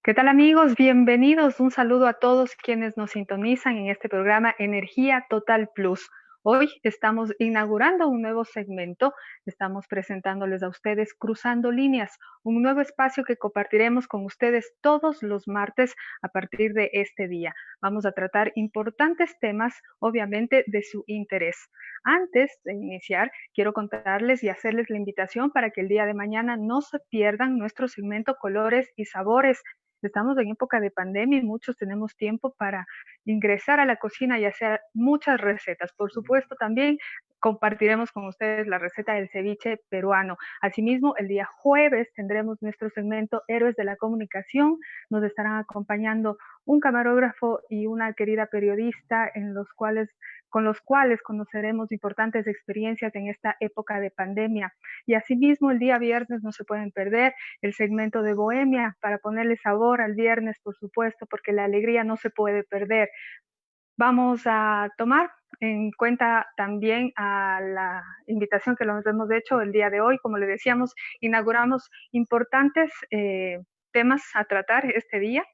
¿Qué tal amigos? Bienvenidos. Un saludo a todos quienes nos sintonizan en este programa Energía Total Plus. Hoy estamos inaugurando un nuevo segmento. Estamos presentándoles a ustedes Cruzando Líneas, un nuevo espacio que compartiremos con ustedes todos los martes a partir de este día. Vamos a tratar importantes temas, obviamente, de su interés. Antes de iniciar, quiero contarles y hacerles la invitación para que el día de mañana no se pierdan nuestro segmento Colores y Sabores. Estamos en época de pandemia y muchos tenemos tiempo para ingresar a la cocina y hacer muchas recetas. Por supuesto, también compartiremos con ustedes la receta del ceviche peruano. Asimismo, el día jueves tendremos nuestro segmento Héroes de la Comunicación. Nos estarán acompañando un camarógrafo y una querida periodista con los cuales conoceremos importantes experiencias en esta época de pandemia. Y asimismo, el día viernes no se pueden perder el segmento de Bohemia para ponerle sabor al viernes, por supuesto, porque la alegría no se puede perder. Vamos a tomar en cuenta también a la invitación que nos hemos hecho el día de hoy. Como le decíamos, inauguramos importantes temas a tratar este día.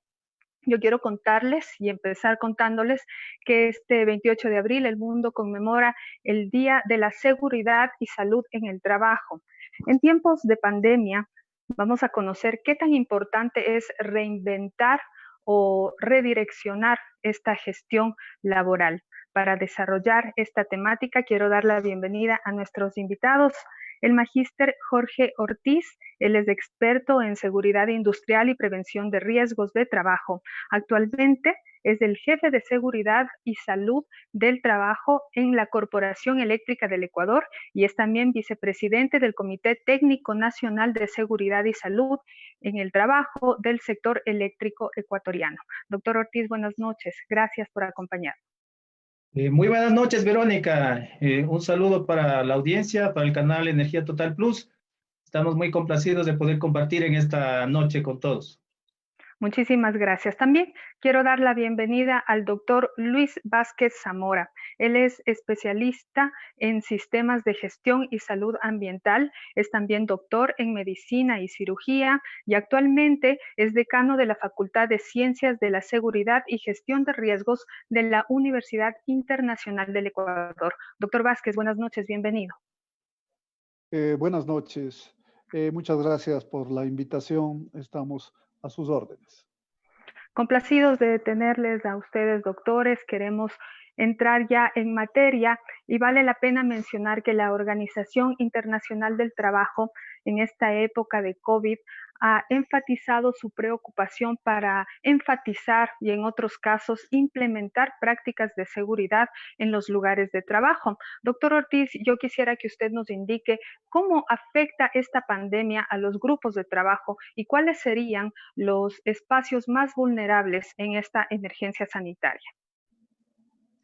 Yo quiero contarles y empezar contándoles que este 28 de abril el mundo conmemora el Día de la Seguridad y Salud en el Trabajo. En tiempos de pandemia, vamos a conocer qué tan importante es reinventar o redireccionar esta gestión laboral. Para desarrollar esta temática, quiero dar la bienvenida a nuestros invitados. El magíster Jorge Ortiz, él es experto en seguridad industrial y prevención de riesgos de trabajo. Actualmente es el jefe de seguridad y salud del trabajo en la Corporación Eléctrica del Ecuador y es también vicepresidente del Comité Técnico Nacional de Seguridad y Salud en el trabajo del sector eléctrico ecuatoriano. Doctor Ortiz, buenas noches. Gracias por acompañarnos. Muy buenas noches, Verónica. Un saludo para la audiencia, para el canal Energía Total Plus. Estamos muy complacidos de poder compartir en esta noche con todos. Muchísimas gracias. También quiero dar la bienvenida al doctor Luis Vázquez Zamora. Él es especialista en sistemas de gestión y salud ambiental, es también doctor en medicina y cirugía y actualmente es decano de la Facultad de Ciencias de la Seguridad y Gestión de Riesgos de la Universidad Internacional del Ecuador. Doctor Vázquez, buenas noches, bienvenido. Buenas noches. Muchas gracias por la invitación. Estamos a sus órdenes. Complacidos de tenerles a ustedes, doctores, queremos entrar ya en materia y vale la pena mencionar que la Organización Internacional del Trabajo en esta época de COVID ha enfatizado su preocupación para enfatizar y en otros casos implementar prácticas de seguridad en los lugares de trabajo. Doctor Ortiz, yo quisiera que usted nos indique cómo afecta esta pandemia a los grupos de trabajo y cuáles serían los espacios más vulnerables en esta emergencia sanitaria.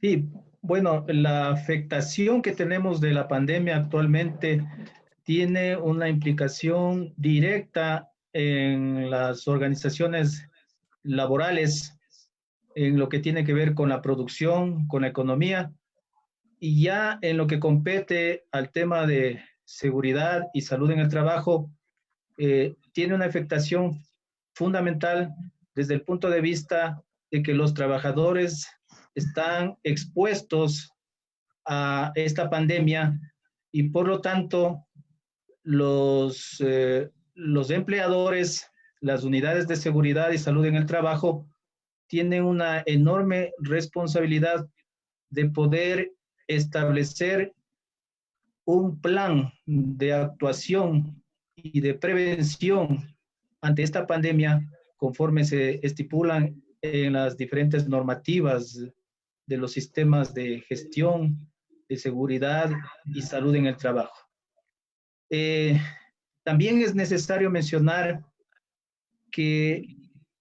Sí, bueno, la afectación que tenemos de la pandemia actualmente tiene una implicación directa en las organizaciones laborales, en lo que tiene que ver con la producción, con la economía, y ya en lo que compete al tema de seguridad y salud en el trabajo, tiene una afectación fundamental desde el punto de vista de que los trabajadores están expuestos a esta pandemia y por lo tanto los empleadores, las unidades de seguridad y salud en el trabajo tienen una enorme responsabilidad de poder establecer un plan de actuación y de prevención ante esta pandemia conforme se estipulan en las diferentes normativas de los sistemas de gestión, de seguridad y salud en el trabajo. Eh, También es necesario mencionar que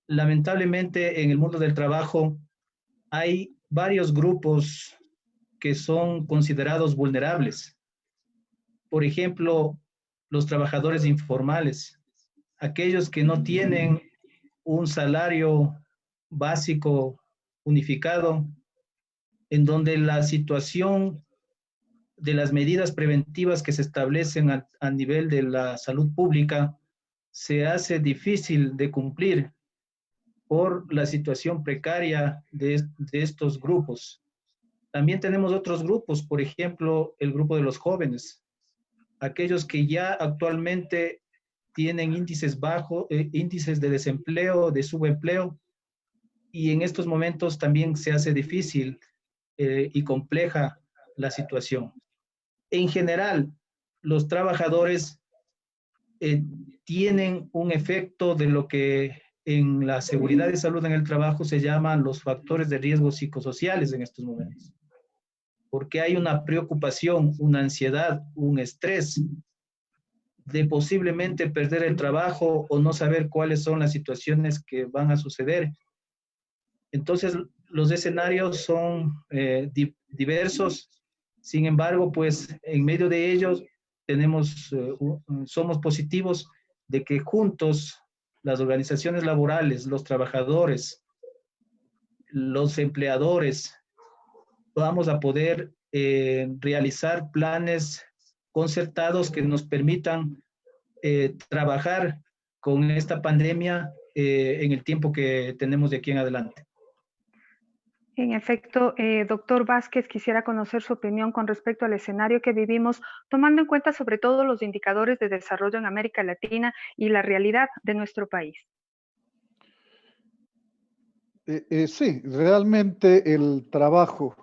lamentablemente en el mundo del trabajo hay varios grupos que son considerados vulnerables. Por ejemplo, los trabajadores informales, aquellos que no tienen un salario básico unificado, en donde la situación de las medidas preventivas que se establecen a nivel de la salud pública se hace difícil de cumplir por la situación precaria de estos grupos. También tenemos otros grupos, por ejemplo, el grupo de los jóvenes, aquellos que ya actualmente tienen índices bajos, índices de desempleo, de subempleo, y en estos momentos también se hace difícil y compleja la situación. En general, los trabajadores eh, tienen un efecto de lo que en la seguridad y salud en el trabajo se llaman los factores de riesgo psicosociales en estos momentos, porque hay una preocupación, una ansiedad, un estrés de posiblemente perder el trabajo o no saber cuáles son las situaciones que van a suceder. Entonces, los escenarios son diversos. Sin embargo, pues en medio de ellos somos positivos de que juntos las organizaciones laborales, los trabajadores, los empleadores, vamos a poder realizar planes concertados que nos permitan trabajar con esta pandemia en el tiempo que tenemos de aquí en adelante. En efecto, doctor Vázquez, quisiera conocer su opinión con respecto al escenario que vivimos, tomando en cuenta sobre todo los indicadores de desarrollo en América Latina y la realidad de nuestro país. Sí, realmente el trabajo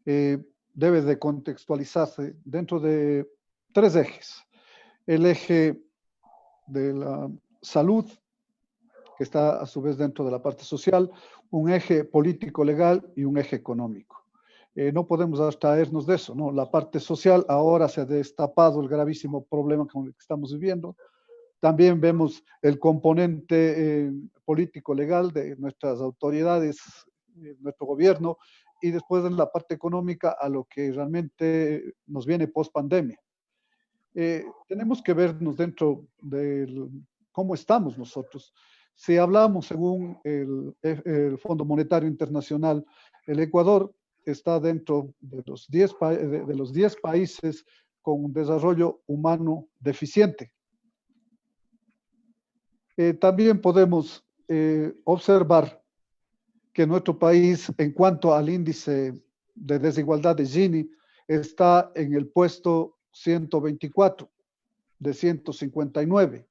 debe de contextualizarse dentro de tres ejes. El eje de la salud, que está a su vez dentro de la parte social, un eje político-legal y un eje económico. No podemos abstraernos de eso, ¿no? La parte social, ahora se ha destapado el gravísimo problema con el que estamos viviendo. También vemos el componente político-legal de nuestras autoridades, nuestro gobierno, y después en la parte económica a lo que realmente nos viene post-pandemia. Tenemos que vernos dentro de cómo estamos nosotros. Si hablamos según el Fondo Monetario Internacional, el Ecuador está dentro de los 10 países con un desarrollo humano deficiente. También podemos observar que nuestro país, en cuanto al índice de desigualdad de Gini, está en el puesto 124 de 159.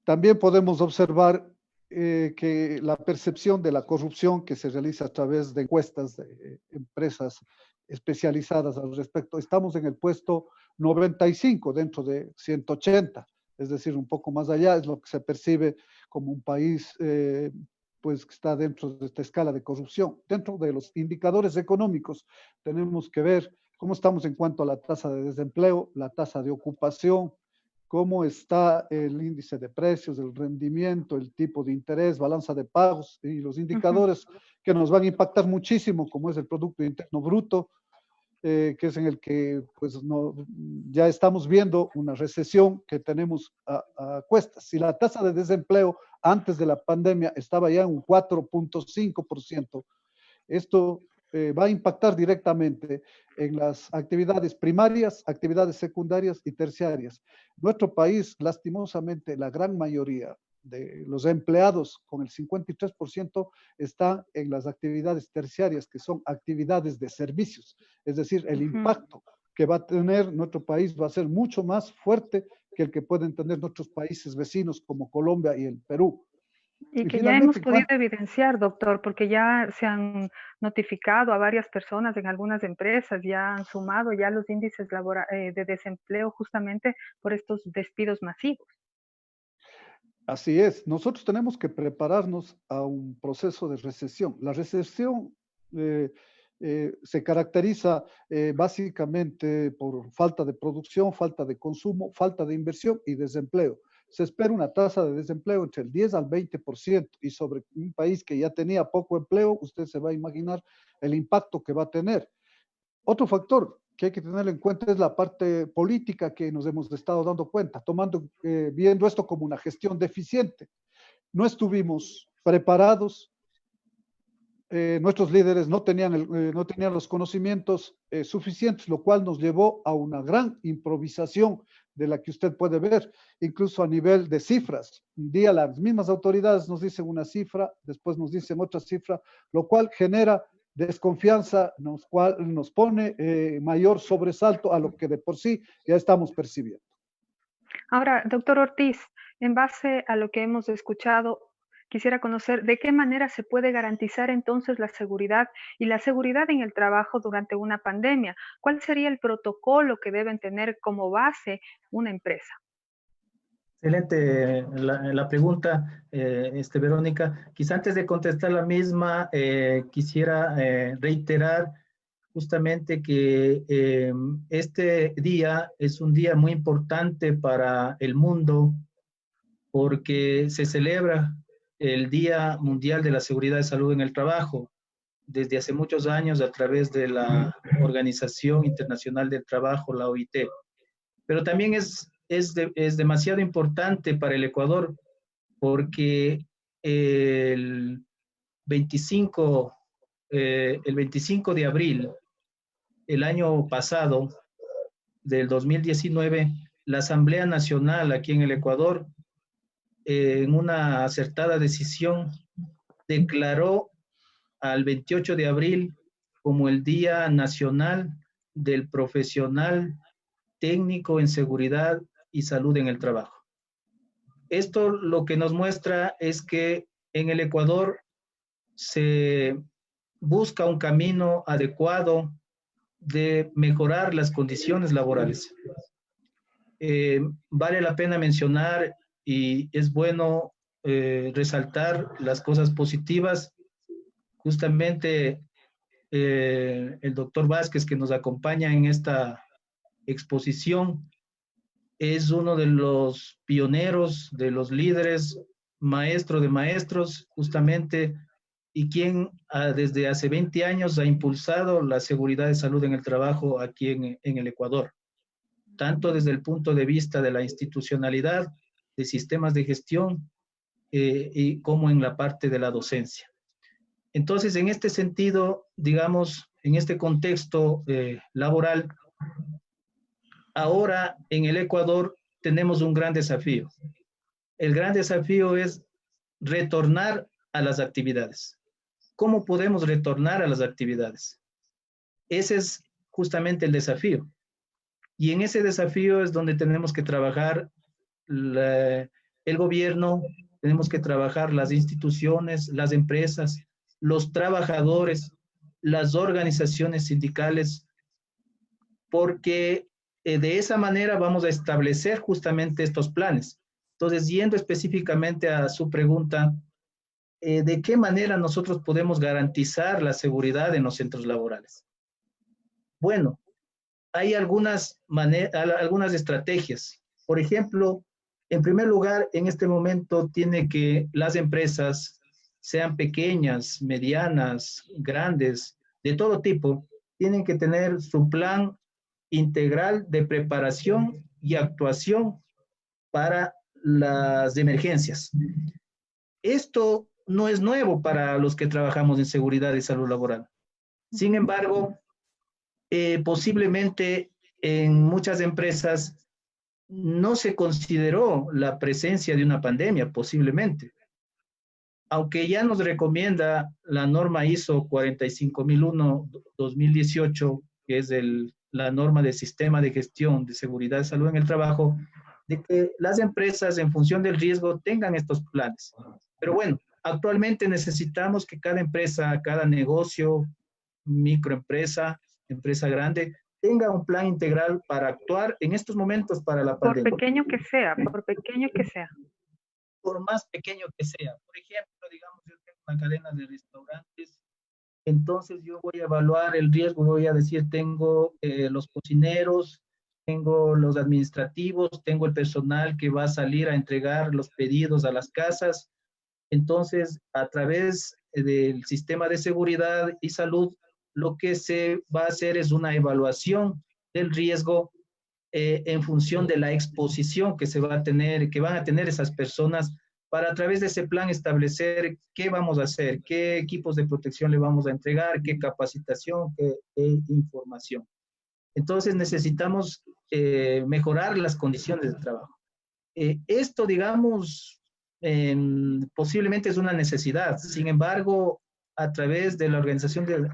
También podemos observar que la percepción de la corrupción que se realiza a través de encuestas de empresas especializadas al respecto, estamos en el puesto 95 dentro de 180, es decir, un poco más allá, es lo que se percibe como un país pues que está dentro de esta escala de corrupción. Dentro de los indicadores económicos tenemos que ver cómo estamos en cuanto a la tasa de desempleo, la tasa de ocupación, cómo está el índice de precios, el rendimiento, el tipo de interés, balanza de pagos y los indicadores que nos van a impactar muchísimo, como es el Producto Interno Bruto, que es en el que pues, ya estamos viendo una recesión que tenemos a cuestas. Si la tasa de desempleo antes de la pandemia estaba ya en un 4.5%, esto va a impactar directamente en las actividades primarias, actividades secundarias y terciarias. Nuestro país, lastimosamente, la gran mayoría de los empleados, con el 53%, está en las actividades terciarias, que son actividades de servicios. Es decir, el impacto que va a tener nuestro país va a ser mucho más fuerte que el que pueden tener nuestros países vecinos como Colombia y el Perú. Y que ya hemos podido evidenciar, doctor, porque ya se han notificado a varias personas en algunas empresas, ya han sumado ya los índices de desempleo justamente por estos despidos masivos. Así es, nosotros tenemos que prepararnos a un proceso de recesión. La recesión se caracteriza básicamente por falta de producción, falta de consumo, falta de inversión y desempleo. Se espera una tasa de desempleo entre el 10 al 20% y sobre un país que ya tenía poco empleo, usted se va a imaginar el impacto que va a tener. Otro factor que hay que tener en cuenta es la parte política que nos hemos estado dando cuenta, viendo esto como una gestión deficiente. No estuvimos preparados, nuestros líderes no tenían los conocimientos suficientes, lo cual nos llevó a una gran improvisación de la que usted puede ver, incluso a nivel de cifras. Un día las mismas autoridades nos dicen una cifra, después nos dicen otra cifra, lo cual genera desconfianza, nos pone mayor sobresalto a lo que de por sí ya estamos percibiendo. Ahora, doctor Ortiz, en base a lo que hemos escuchado, quisiera conocer de qué manera se puede garantizar entonces la seguridad y la seguridad en el trabajo durante una pandemia. ¿Cuál sería el protocolo que deben tener como base una empresa? Excelente la pregunta, Verónica. Quizá antes de contestar la misma, quisiera reiterar justamente que este día es un día muy importante para el mundo porque se celebra el Día Mundial de la Seguridad y Salud en el Trabajo desde hace muchos años a través de la Organización Internacional del Trabajo, la OIT. Pero también es demasiado importante para el Ecuador porque el 25, el 25 de abril, el año pasado, del 2019, la Asamblea Nacional aquí en el Ecuador, en una acertada decisión, declaró al 28 de abril como el Día Nacional del Profesional Técnico en Seguridad y Salud en el Trabajo. Esto lo que nos muestra es que en el Ecuador se busca un camino adecuado de mejorar las condiciones laborales. Vale la pena mencionar y es bueno resaltar las cosas positivas. Justamente el doctor Vázquez, que nos acompaña en esta exposición, es uno de los pioneros, de los líderes, maestro de maestros, justamente, y quien desde hace 20 años ha impulsado la seguridad de salud en el trabajo aquí en el Ecuador, tanto desde el punto de vista de la institucionalidad, de sistemas de gestión, y como en la parte de la docencia. Entonces, en este sentido, digamos, en este contexto laboral, ahora en el Ecuador tenemos un gran desafío. El gran desafío es retornar a las actividades. ¿Cómo podemos retornar a las actividades? Ese es justamente el desafío. Y en ese desafío es donde tenemos que trabajar el gobierno, tenemos que trabajar las instituciones, las empresas, los trabajadores, las organizaciones sindicales, porque de esa manera vamos a establecer justamente estos planes. Entonces, yendo específicamente a su pregunta, ¿de qué manera nosotros podemos garantizar la seguridad en los centros laborales? Bueno, hay algunas estrategias. Por ejemplo, en primer lugar, en este momento tiene que las empresas, sean pequeñas, medianas, grandes, de todo tipo, tienen que tener su plan integral de preparación y actuación para las emergencias. Esto no es nuevo para los que trabajamos en seguridad y salud laboral. Sin embargo, posiblemente en muchas empresas no se consideró la presencia de una pandemia, posiblemente. Aunque ya nos recomienda la norma ISO 45001-2018, que es la norma del sistema de gestión de seguridad y salud en el trabajo, de que las empresas en función del riesgo tengan estos planes. Pero bueno, actualmente necesitamos que cada empresa, cada negocio, microempresa, empresa grande, tenga un plan integral para actuar en estos momentos para la pandemia. Por pequeño que sea, por pequeño que sea. Por más pequeño que sea. Por ejemplo, digamos, yo tengo una cadena de restaurantes, entonces yo voy a evaluar el riesgo, voy a decir, tengo los cocineros, tengo los administrativos, tengo el personal que va a salir a entregar los pedidos a las casas. Entonces, a través del sistema de seguridad y salud, lo que se va a hacer es una evaluación del riesgo en función de la exposición que se va a tener, que van a tener esas personas, para a través de ese plan establecer qué vamos a hacer, qué equipos de protección le vamos a entregar, qué capacitación, qué información. Entonces necesitamos mejorar las condiciones de trabajo. Esto, digamos, posiblemente es una necesidad. Sin embargo, a través de la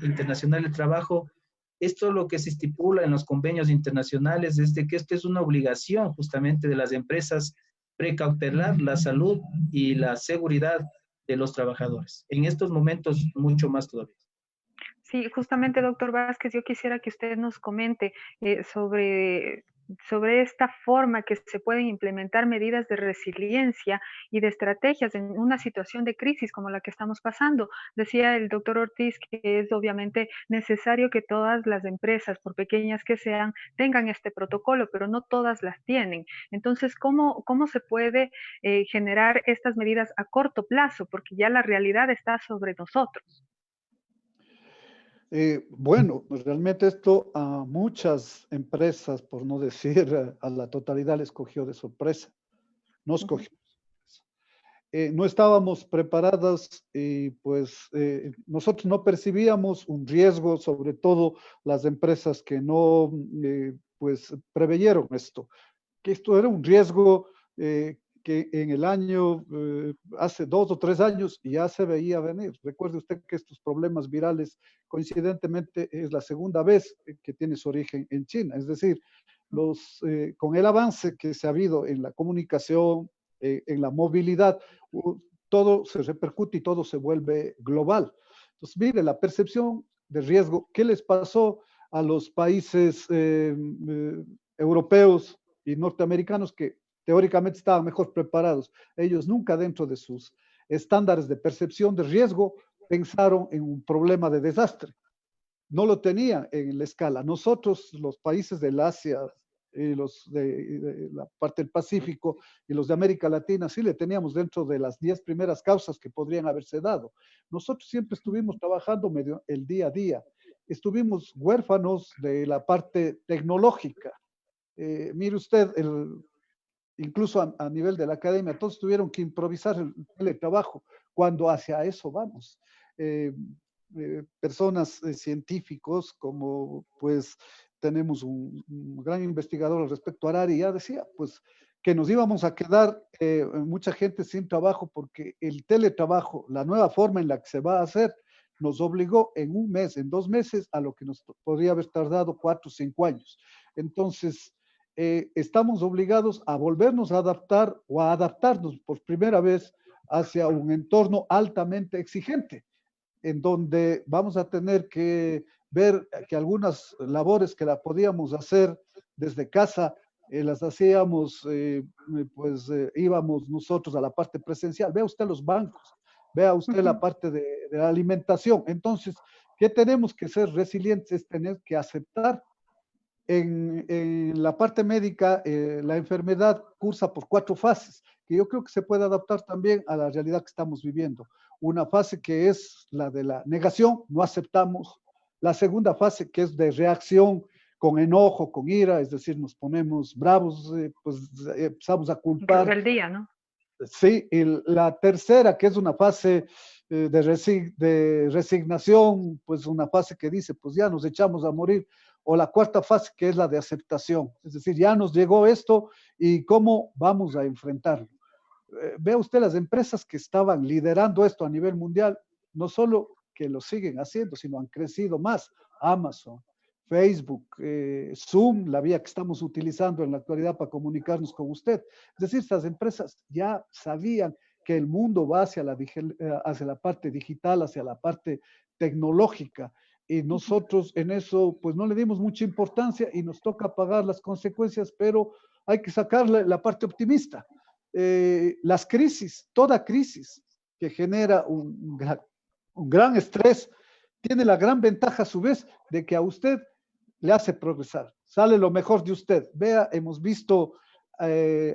Internacional del Trabajo, esto lo que se estipula en los convenios internacionales es de que esto es una obligación justamente de las empresas precautelar la salud y la seguridad de los trabajadores. En estos momentos, mucho más todavía. Sí, justamente, doctor Vázquez, yo quisiera que usted nos comente sobre esta forma que se pueden implementar medidas de resiliencia y de estrategias en una situación de crisis como la que estamos pasando. Decía el doctor Ortiz que es obviamente necesario que todas las empresas, por pequeñas que sean, tengan este protocolo, pero no todas las tienen. Entonces, ¿cómo se puede generar estas medidas a corto plazo? Porque ya la realidad está sobre nosotros. Bueno, pues realmente esto a muchas empresas, por no decir a la totalidad, les cogió de sorpresa. Nos cogió. No estábamos preparadas y pues nosotros no percibíamos un riesgo, sobre todo las empresas que no pues preveyeron esto, que esto era un riesgo que en el año, hace 2 o 3 años ya se veía venir. Recuerde usted que estos problemas virales, coincidentemente, es la segunda vez que tiene su origen en China. Es decir, con el avance que se ha habido en la comunicación, en la movilidad, todo se repercute y todo se vuelve global. Entonces, mire, la percepción de riesgo, ¿qué les pasó a los países europeos y norteamericanos que teóricamente estaban mejor preparados? Ellos nunca dentro de sus estándares de percepción de riesgo pensaron en un problema de desastre. No lo tenían en la escala. Nosotros, los países del Asia y los de la parte del Pacífico y los de América Latina, sí le teníamos dentro de las 10 primeras causas que podrían haberse dado. Nosotros siempre estuvimos trabajando medio el día a día. Estuvimos huérfanos de la parte tecnológica. Mire usted, incluso a nivel de la academia, todos tuvieron que improvisar el teletrabajo cuando hacia eso vamos. Personas científicos como pues tenemos un gran investigador al respecto, Harari, ya decía pues que nos íbamos a quedar mucha gente sin trabajo porque el teletrabajo, la nueva forma en la que se va a hacer, nos obligó en un mes, en 2 meses, a lo que nos podría haber tardado 4 o 5 años. Entonces, estamos obligados a volvernos a adaptar o a adaptarnos por primera vez hacia un entorno altamente exigente, en donde vamos a tener que ver que algunas labores que la podíamos hacer desde casa, las hacíamos, íbamos nosotros a la parte presencial. Vea usted los bancos, vea usted la parte de la alimentación. Entonces, ¿qué tenemos que ser resilientes? Es tener que aceptar en la parte médica, la enfermedad cursa por 4 fases, que yo creo que se puede adaptar también a la realidad que estamos viviendo. Una fase que es la de la negación, no aceptamos. La segunda fase que es de reacción con enojo, con ira, es decir, nos ponemos bravos, pues empezamos a culpar. Rebeldía, ¿no? Sí, y la tercera, que es una fase de resignación, pues una fase que dice, pues ya nos echamos a morir, o la cuarta fase, que es la de aceptación, es decir, ya nos llegó esto y cómo vamos a enfrentarlo. Vea usted las empresas que estaban liderando esto a nivel mundial, no solo que lo siguen haciendo, sino han crecido más. Amazon, Facebook, Zoom, la vía que estamos utilizando en la actualidad para comunicarnos con usted. Es decir, estas empresas ya sabían que el mundo va hacia la parte digital, hacia la parte tecnológica, y nosotros en eso pues no le dimos mucha importancia y nos toca pagar las consecuencias, pero hay que sacarle la parte optimista. Las crisis, toda crisis que genera un gran estrés, tiene la gran ventaja a su vez de que a usted le hace progresar, sale lo mejor de usted. Vea, hemos visto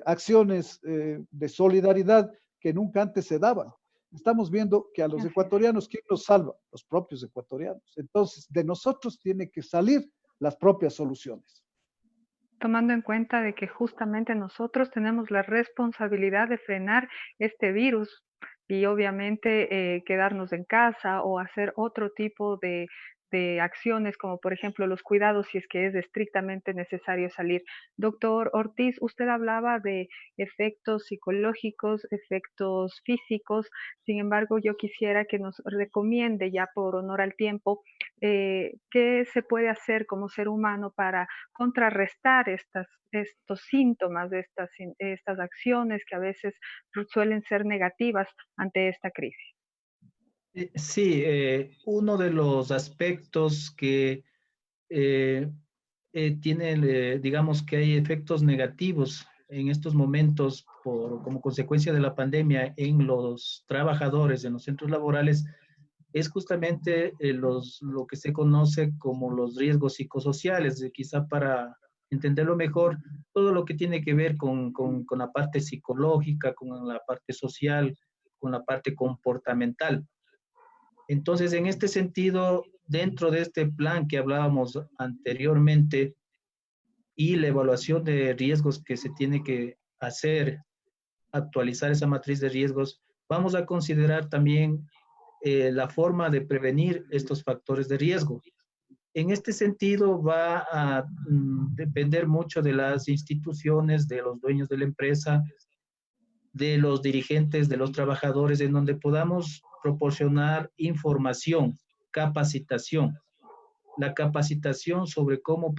acciones de solidaridad que nunca antes se daban. Estamos viendo que a los ecuatorianos, ¿quién los salva? Los propios ecuatorianos. Entonces, de nosotros tiene que salir las propias soluciones. Tomando en cuenta de que justamente nosotros tenemos la responsabilidad de frenar este virus y obviamente quedarnos en casa o hacer otro tipo de acciones como por ejemplo los cuidados si es que es estrictamente necesario salir. Doctor Ortiz, usted hablaba de efectos psicológicos, efectos físicos. Sin embargo, yo quisiera que nos recomiende, ya por honor al tiempo, qué se puede hacer como ser humano para contrarrestar estos síntomas de estas acciones que a veces suelen ser negativas ante esta crisis. Sí, uno de los aspectos que tienen, digamos que hay efectos negativos en estos momentos como consecuencia de la pandemia en los trabajadores, en los centros laborales, es justamente lo que se conoce como los riesgos psicosociales, quizá para entenderlo mejor, todo lo que tiene que ver con la parte psicológica, con la parte social, con la parte comportamental. Entonces, en este sentido, dentro de este plan que hablábamos anteriormente y la evaluación de riesgos que se tiene que hacer, actualizar esa matriz de riesgos, vamos a considerar también la forma de prevenir estos factores de riesgo. En este sentido, va a depender mucho de las instituciones, de los dueños de la empresa, de los dirigentes, de los trabajadores, en donde podamos proporcionar información, capacitación. La capacitación sobre cómo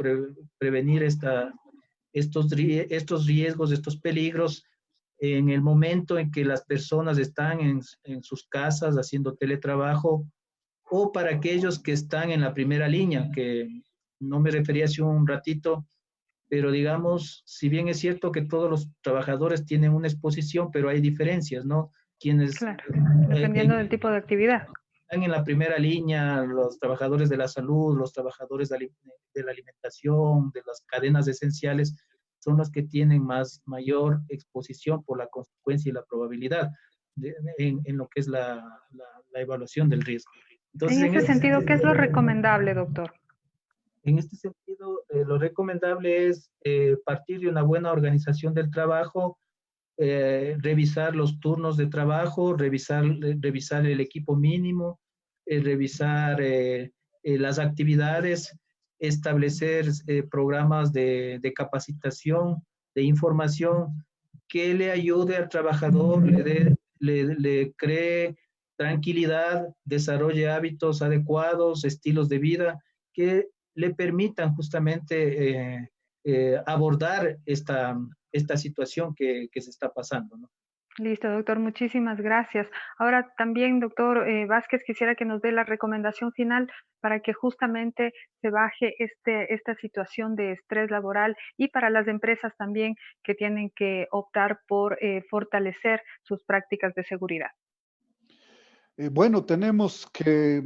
prevenir estos riesgos, estos peligros, en el momento en que las personas están en sus casas haciendo teletrabajo, o para aquellos que están en la primera línea, que no me refería hace un ratito, pero digamos, si bien es cierto que todos los trabajadores tienen una exposición, pero hay diferencias, ¿no? Quienes Claro, dependiendo del tipo de actividad. están en la primera línea, los trabajadores de la salud, los trabajadores de la alimentación, de las cadenas esenciales, son los que tienen mayor exposición por la consecuencia y la probabilidad en lo que es la evaluación del riesgo. En Entonces, ese sentido, ¿qué es lo recomendable, doctor? en este sentido, lo recomendable es partir de una buena organización del trabajo, revisar los turnos de trabajo, revisar el equipo mínimo, revisar las actividades, establecer programas de capacitación, de información que le ayude al trabajador, le cree tranquilidad, desarrolle hábitos adecuados, estilos de vida que le permitan justamente abordar esta situación que se está pasando, ¿no? Listo, doctor, muchísimas gracias. Ahora también, doctor Vázquez, quisiera que nos dé la recomendación final para que justamente se baje esta situación de estrés laboral y para las empresas también que tienen que optar por fortalecer sus prácticas de seguridad. Bueno, tenemos que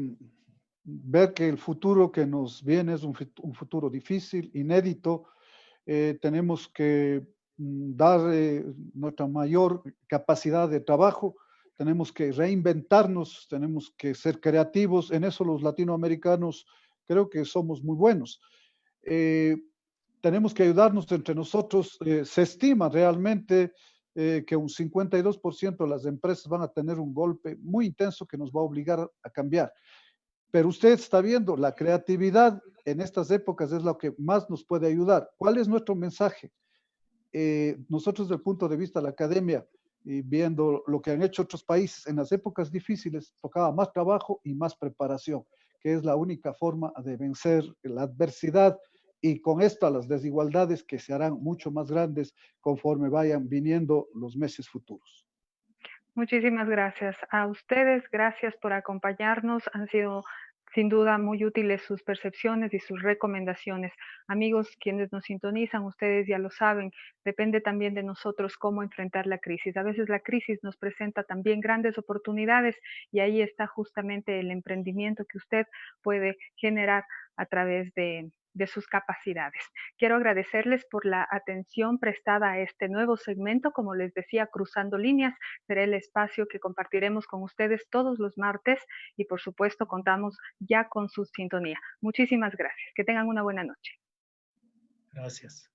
ver que el futuro que nos viene es un futuro difícil, inédito. Tenemos que dar nuestra mayor capacidad de trabajo, tenemos que reinventarnos, tenemos que ser creativos. En eso los latinoamericanos creo que somos muy buenos. Eh, Tenemos que ayudarnos entre nosotros. Se estima realmente que un 52% de las empresas van a tener un golpe muy intenso que nos va a obligar a cambiar. Pero usted está viendo, la creatividad en estas épocas es lo que más nos puede ayudar. ¿Cuál es nuestro mensaje? Nosotros desde el punto de vista de la academia, y viendo lo que han hecho otros países, en las épocas difíciles tocaba más trabajo y más preparación, que es la única forma de vencer la adversidad y con esto las desigualdades que se harán mucho más grandes conforme vayan viniendo los meses futuros. Muchísimas gracias a ustedes, gracias por acompañarnos. Han sido sin duda muy útiles sus percepciones y sus recomendaciones. Amigos, quienes nos sintonizan, ustedes ya lo saben, depende también de nosotros cómo enfrentar la crisis. A veces la crisis nos presenta también grandes oportunidades y ahí está justamente el emprendimiento que usted puede generar a través de sus capacidades. Quiero agradecerles por la atención prestada a este nuevo segmento. Como les decía, Cruzando Líneas será el espacio que compartiremos con ustedes todos los martes y por supuesto contamos ya con su sintonía. Muchísimas gracias. Que tengan una buena noche. Gracias.